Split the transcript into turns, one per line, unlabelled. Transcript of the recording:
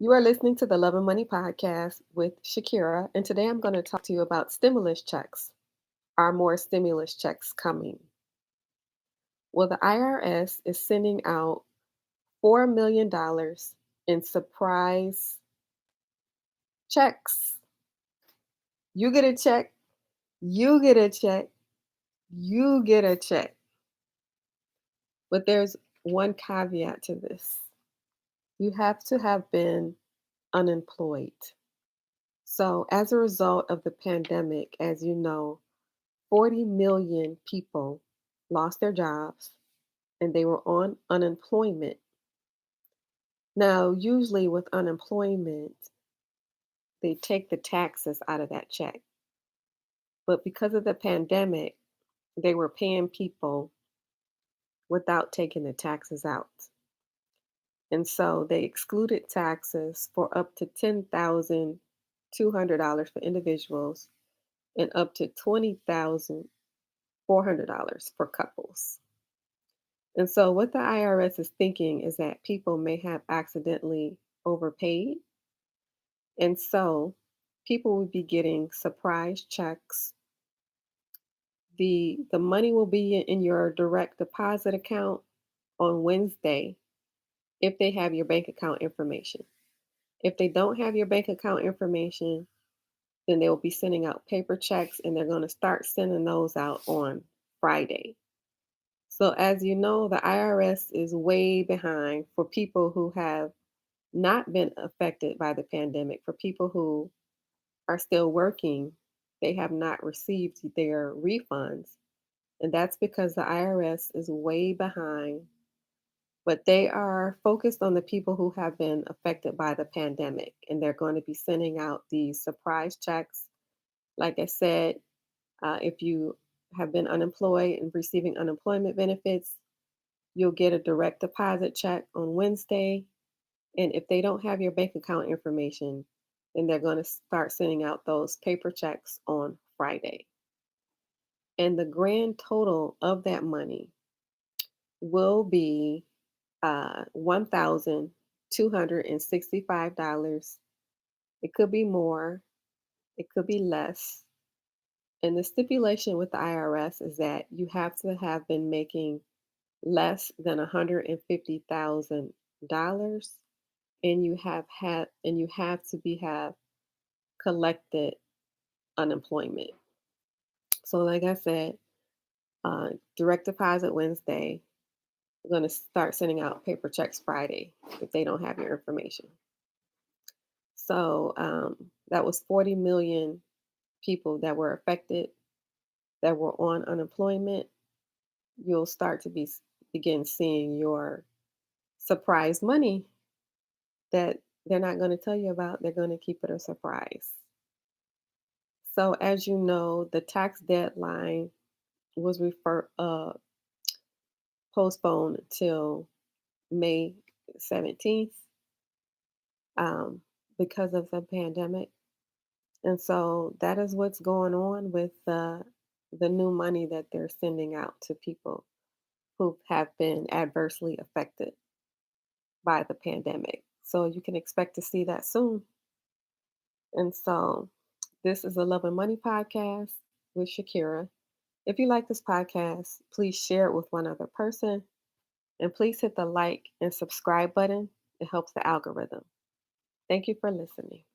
You are listening to the Love and Money podcast with Shakira, and today I'm going to talk to you about stimulus checks. Are more stimulus checks coming? Well, the IRS is sending out $4 million in surprise checks. You get a check, you get a check, you get a check. But there's one caveat to this: you have to have been unemployed. So, as a result of the pandemic, as you know, 40 million people lost their jobs and they were on unemployment. Now, usually with unemployment, they take the taxes out of that check. But because of the pandemic, they were paying people without taking the taxes out. And so they excluded taxes for up to $10,200 for individuals and up to $20,400 for couples. And so, what the IRS is thinking is that people may have accidentally overpaid. And so, people will be getting surprise checks. The money will be in your direct deposit account on Wednesday if they have your bank account information. If they don't have your bank account information, then they will be sending out paper checks and they're going to start sending those out on Friday. So, as you know, the IRS is way behind for people who have not been affected by the pandemic. For people who are still working, they have not received their refunds. And that's because the IRS is way behind, but they are focused on the people who have been affected by the pandemic. And they're going to be sending out these surprise checks. Like I said, if you have been unemployed and receiving unemployment benefits, you'll get a direct deposit check on Wednesday. And if they don't have your bank account information, then they're going to start sending out those paper checks on Friday. And the grand total of that money will be $1,265. It could be more, it could be less. And the stipulation with the IRS is that you have to have been making less than $150,000, and you have to be have collected unemployment. So, like I said, direct deposit Wednesday. We're going to start sending out paper checks Friday if they don't have your information. So that was 40 million people that were affected, that were on unemployment. You'll start to begin seeing your surprise money that they're not going to tell you about. They're going to keep it a surprise. So, as you know, the tax deadline was postponed till May 17th, um, because of the pandemic. And so that is what's going on with the new money that they're sending out to people who have been adversely affected by the pandemic. So you can expect to see that soon. And so this is a Love and Money podcast with Shakira. If you like this podcast, please share it with one other person, and please hit the like and subscribe button. It helps the algorithm. Thank you for listening.